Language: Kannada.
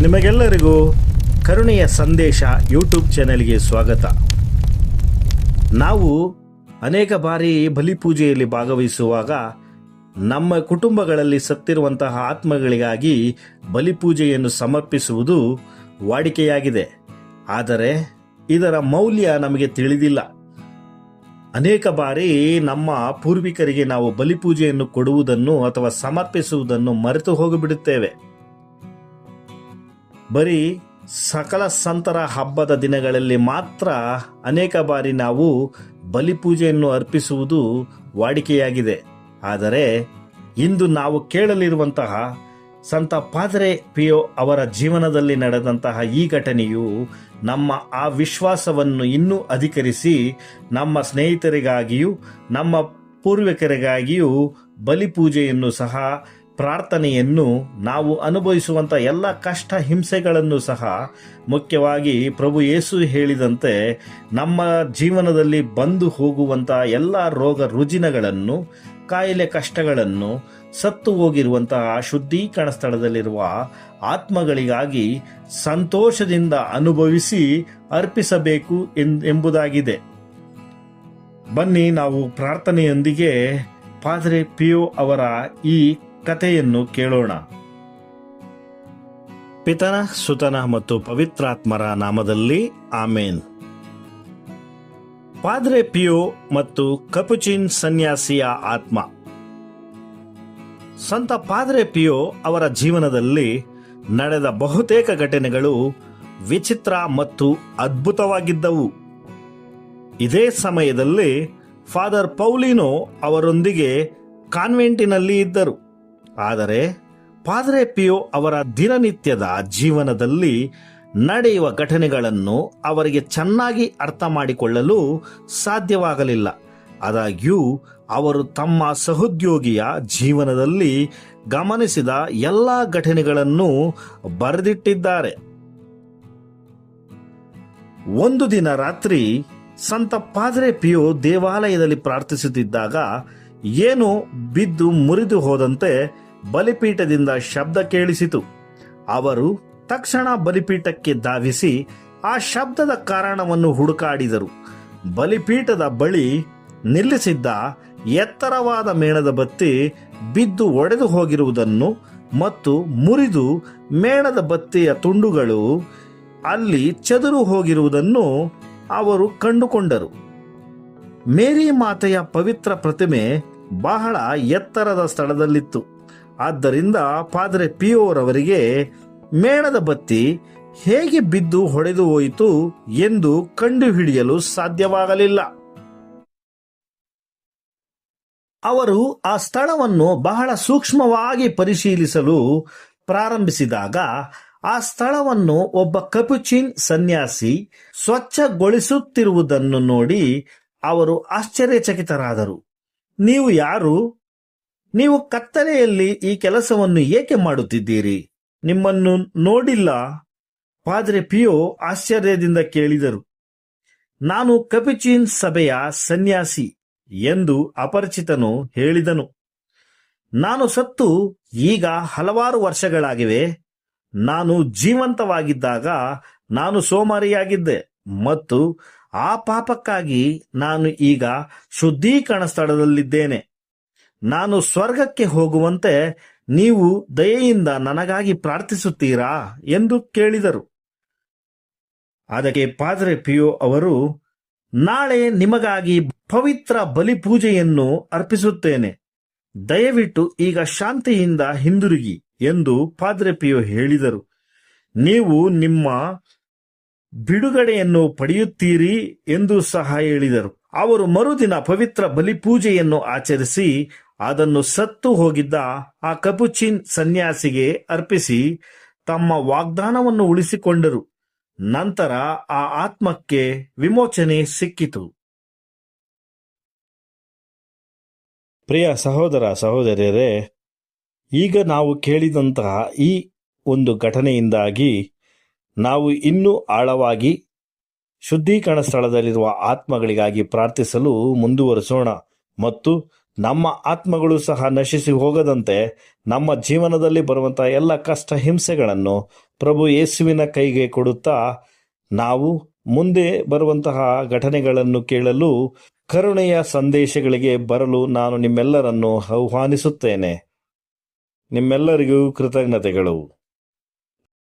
ನಿಮಗೆಲ್ಲರಿಗೂ ಕರುಣೆಯ ಸಂದೇಶ ಯೂಟ್ಯೂಬ್ ಚಾನೆಲ್ಗೆ ಸ್ವಾಗತ. ನಾವು ಅನೇಕ ಬಾರಿ ಬಲಿಪೂಜೆಯಲ್ಲಿ ಭಾಗವಹಿಸುವಾಗ ನಮ್ಮ ಕುಟುಂಬಗಳಲ್ಲಿ ಸತ್ತಿರುವಂತಹ ಆತ್ಮಗಳಿಗಾಗಿ ಬಲಿಪೂಜೆಯನ್ನು ಸಮರ್ಪಿಸುವುದು ವಾಡಿಕೆಯಾಗಿದೆ. ಆದರೆ ಇದರ ಮೌಲ್ಯ ನಮಗೆ ತಿಳಿದಿಲ್ಲ. ಅನೇಕ ಬಾರಿ ನಮ್ಮ ಪೂರ್ವಿಕರಿಗೆ ನಾವು ಬಲಿಪೂಜೆಯನ್ನು ಕೊಡುವುದನ್ನು ಅಥವಾ ಸಮರ್ಪಿಸುವುದನ್ನು ಮರೆತು ಹೋಗಿಬಿಡುತ್ತೇವೆ. ಬರೀ ಸಕಲ ಸಂತರ ಹಬ್ಬದ ದಿನಗಳಲ್ಲಿ ಮಾತ್ರ ಅನೇಕ ಬಾರಿ ನಾವು ಬಲಿಪೂಜೆಯನ್ನು ಅರ್ಪಿಸುವುದು ವಾಡಿಕೆಯಾಗಿದೆ. ಆದರೆ ಇಂದು ನಾವು ಕೇಳಲಿರುವಂತಹ ಸಂತ ಪಾದ್ರೆ ಪಿಯೋ ಅವರ ಜೀವನದಲ್ಲಿ ನಡೆದಂತಹ ಈ ಘಟನೆಯು ನಮ್ಮ ಆ ವಿಶ್ವಾಸವನ್ನು ಇನ್ನೂ ಅಧಿಕರಿಸಿ ನಮ್ಮ ಸ್ನೇಹಿತರಿಗಾಗಿಯೂ ನಮ್ಮ ಪೂರ್ವಿಕರಿಗಾಗಿಯೂ ಬಲಿಪೂಜೆಯನ್ನು ಸಹ ಪ್ರಾರ್ಥನೆಯನ್ನು ನಾವು ಅನುಭವಿಸುವಂಥ ಎಲ್ಲ ಕಷ್ಟ ಹಿಂಸೆಗಳನ್ನು ಸಹ ಮುಖ್ಯವಾಗಿ ಪ್ರಭು ಯೇಸು ಹೇಳಿದಂತೆ ನಮ್ಮ ಜೀವನದಲ್ಲಿ ಬಂದು ಹೋಗುವಂಥ ಎಲ್ಲ ರೋಗ ರುಜಿನಗಳನ್ನು ಕಾಯಿಲೆ ಕಷ್ಟಗಳನ್ನು ಸತ್ತು ಹೋಗಿರುವಂತಹ ಶುದ್ಧೀಕರಣ ಸ್ಥಳದಲ್ಲಿರುವ ಆತ್ಮಗಳಿಗಾಗಿ ಸಂತೋಷದಿಂದ ಅನುಭವಿಸಿ ಅರ್ಪಿಸಬೇಕು ಎಂಬುದಾಗಿದೆ. ಬನ್ನಿ ನಾವು ಪ್ರಾರ್ಥನೆಯೊಂದಿಗೆ ಪಾದ್ರೆ ಪಿಯೋ ಅವರ ಈ ಕಥೆಯನ್ನು ಕೇಳೋಣ. ಪಿತನ ಸುತನ ಮತ್ತು ಪವಿತ್ರಾತ್ಮರ ನಾಮದಲ್ಲಿ ಆಮೇನ್. ಪಾದ್ರೆ ಪಿಯೋ ಮತ್ತು ಕಪುಚಿನ್ ಸನ್ಯಾಸಿಯ ಆತ್ಮ. ಸಂತ ಪಾದ್ರೆ ಪಿಯೋ ಅವರ ಜೀವನದಲ್ಲಿ ನಡೆದ ಬಹುತೇಕ ಘಟನೆಗಳು ವಿಚಿತ್ರ ಮತ್ತು ಅದ್ಭುತವಾಗಿದ್ದವು. ಇದೇ ಸಮಯದಲ್ಲಿ ಫಾದರ್ ಪೌಲಿನೋ ಅವರೊಂದಿಗೆ ಕಾನ್ವೆಂಟಿನಲ್ಲಿ ಇದ್ದರು. ಆದರೆ ಪಾದ್ರೆ ಪಿಯೋ ಅವರ ದಿನನಿತ್ಯದ ಜೀವನದಲ್ಲಿ ನಡೆಯುವ ಘಟನೆಗಳನ್ನು ಅವರಿಗೆ ಚೆನ್ನಾಗಿ ಅರ್ಥ ಮಾಡಿಕೊಳ್ಳಲು ಸಾಧ್ಯವಾಗಲಿಲ್ಲ. ಆದಾಗ್ಯೂ ಅವರು ತಮ್ಮ ಸಹೋದ್ಯೋಗಿಯ ಜೀವನದಲ್ಲಿ ಗಮನಿಸಿದ ಎಲ್ಲ ಘಟನೆಗಳನ್ನು ಬರೆದಿಟ್ಟಿದ್ದಾರೆ. ಒಂದು ದಿನ ರಾತ್ರಿ ಸಂತ ಪಾದ್ರೆ ಪಿಯೋ ದೇವಾಲಯದಲ್ಲಿ ಪ್ರಾರ್ಥಿಸುತ್ತಿದ್ದಾಗ ಏನೋ ಬಿದ್ದು ಮುರಿದು ಹೋದಂತೆ ಬಲಿಪೀಠದಿಂದ ಶಬ್ದ ಕೇಳಿಸಿತು. ಅವರು ತಕ್ಷಣ ಬಲಿಪೀಠಕ್ಕೆ ಧಾವಿಸಿ ಆ ಶಬ್ದದ ಕಾರಣವನ್ನು ಹುಡುಕಾಡಿದರು. ಬಲಿಪೀಠದ ಬಳಿ ನಿಲ್ಲಿಸಿದ್ದ ಎತ್ತರವಾದ ಮೇಣದ ಬತ್ತಿ ಬಿದ್ದು ಒಡೆದು ಹೋಗಿರುವುದನ್ನು ಮತ್ತು ಮುರಿದು ಮೇಣದ ಬತ್ತಿಯ ತುಂಡುಗಳು ಅಲ್ಲಿ ಚದುರು ಹೋಗಿರುವುದನ್ನು ಅವರು ಕಂಡುಕೊಂಡರು. ಮೇರಿ ಮಾತೆಯ ಪವಿತ್ರ ಪ್ರತಿಮೆ ಬಹಳ ಎತ್ತರದ ಸ್ಥಳದಲ್ಲಿತ್ತು. ಆದ್ದರಿಂದ ಪಾದ್ರೆ ಪಿಯೋರವರಿಗೆ ಮೇಣದ ಬತ್ತಿ ಹೇಗೆ ಬಿದ್ದು ಹೊಡೆದು ಹೋಯಿತು ಎಂದು ಕಂಡುಹಿಡಿಯಲು ಸಾಧ್ಯವಾಗಲಿಲ್ಲ. ಅವರು ಆ ಸ್ಥಳವನ್ನು ಬಹಳ ಸೂಕ್ಷ್ಮವಾಗಿ ಪರಿಶೀಲಿಸಲು ಪ್ರಾರಂಭಿಸಿದಾಗ ಆ ಸ್ಥಳವನ್ನು ಒಬ್ಬ ಕಪುಚಿನ್ ಸನ್ಯಾಸಿ ಸ್ವಚ್ಛಗೊಳಿಸುತ್ತಿರುವುದನ್ನು ನೋಡಿ ಅವರು ಆಶ್ಚರ್ಯಚಕಿತರಾದರು. ನೀವು ಯಾರು? ನೀವು ಕತ್ತಲೆಯಲ್ಲಿ ಈ ಕೆಲಸವನ್ನು ಏಕೆ ಮಾಡುತ್ತಿದ್ದೀರಿ? ನಿಮ್ಮನ್ನು ನೋಡಿಲ್ಲ. ಪಾದ್ರೆ ಪಿಯೋ ಆಶ್ಚರ್ಯದಿಂದ ಕೇಳಿದರು. ನಾನು ಕಪುಚಿನ್ ಸಭೆಯ ಸನ್ಯಾಸಿ ಎಂದು ಅಪರಿಚಿತನು ಹೇಳಿದನು. ನಾನು ಸತ್ತು ಈಗ ಹಲವಾರು ವರ್ಷಗಳಾಗಿವೆ. ನಾನು ಜೀವಂತವಾಗಿದ್ದಾಗ ನಾನು ಸೋಮಾರಿಯಾಗಿದ್ದೆ ಮತ್ತು ಆ ಪಾಪಕ್ಕಾಗಿ ನಾನು ಈಗ ಶುದ್ಧೀಕರಣ ಸ್ಥಳದಲ್ಲಿದ್ದೇನೆ. ನಾನು ಸ್ವರ್ಗಕ್ಕೆ ಹೋಗುವಂತೆ ನೀವು ದಯೆಯಿಂದ ನನಗಾಗಿ ಪ್ರಾರ್ಥಿಸುತ್ತೀರಾ ಎಂದು ಕೇಳಿದರು. ಅದಕ್ಕೆ ಪಾದ್ರೆ ಪಿಯೋ ಅವರು, ನಾಳೆ ನಿಮಗಾಗಿ ಪವಿತ್ರ ಬಲಿಪೂಜೆಯನ್ನು ಅರ್ಪಿಸುತ್ತೇನೆ. ದಯವಿಟ್ಟು ಈಗ ಶಾಂತಿಯಿಂದ ಹಿಂದಿರುಗಿ ಎಂದು ಪಾದ್ರೆ ಪಿಯೋ ಹೇಳಿದರು. ನೀವು ನಿಮ್ಮ ಬಿಡುಗಡೆಯನ್ನು ಪಡೆಯುತ್ತೀರಿ ಎಂದು ಸಹ ಹೇಳಿದರು. ಅವರು ಮರುದಿನ ಪವಿತ್ರ ಬಲಿಪೂಜೆಯನ್ನು ಆಚರಿಸಿ ಅದನ್ನು ಸತ್ತು ಹೋಗಿದ್ದ ಆ ಕಪುಚಿನ್ ಸನ್ಯಾಸಿಗೆ ಅರ್ಪಿಸಿ ತಮ್ಮ ವಾಗ್ದಾನವನ್ನು ಉಳಿಸಿಕೊಂಡರು. ನಂತರ ಆ ಆತ್ಮಕ್ಕೆ ವಿಮೋಚನೆ ಸಿಕ್ಕಿತು. ಪ್ರಿಯ ಸಹೋದರ ಸಹೋದರಿಯರೇ, ಈಗ ನಾವು ಕೇಳಿದಂತಹ ಈ ಒಂದು ಘಟನೆಯಿಂದಾಗಿ ನಾವು ಇನ್ನೂ ಆಳವಾಗಿ ಶುದ್ಧೀಕರಣ ಸ್ಥಳದಲ್ಲಿರುವ ಆತ್ಮಗಳಿಗಾಗಿ ಪ್ರಾರ್ಥಿಸಲು ಮುಂದುವರಿಸೋಣ ಮತ್ತು ನಮ್ಮ ಆತ್ಮಗಳು ಸಹ ನಶಿಸಿ ಹೋಗದಂತೆ ನಮ್ಮ ಜೀವನದಲ್ಲಿ ಬರುವಂತಹ ಎಲ್ಲ ಕಷ್ಟ ಹಿಂಸೆಗಳನ್ನು ಪ್ರಭು ಯೇಸುವಿನ ಕೈಗೆ ಕೊಡುತ್ತಾ ನಾವು ಮುಂದೆ ಬರುವಂತಹ ಘಟನೆಗಳನ್ನು ಕೇಳಲು ಕರುಣೆಯ ಸಂದೇಶಗಳಿಗೆ ಬರಲು ನಾನು ನಿಮ್ಮೆಲ್ಲರನ್ನು ಆಹ್ವಾನಿಸುತ್ತೇನೆ. ನಿಮ್ಮೆಲ್ಲರಿಗೂ ಕೃತಜ್ಞತೆಗಳು.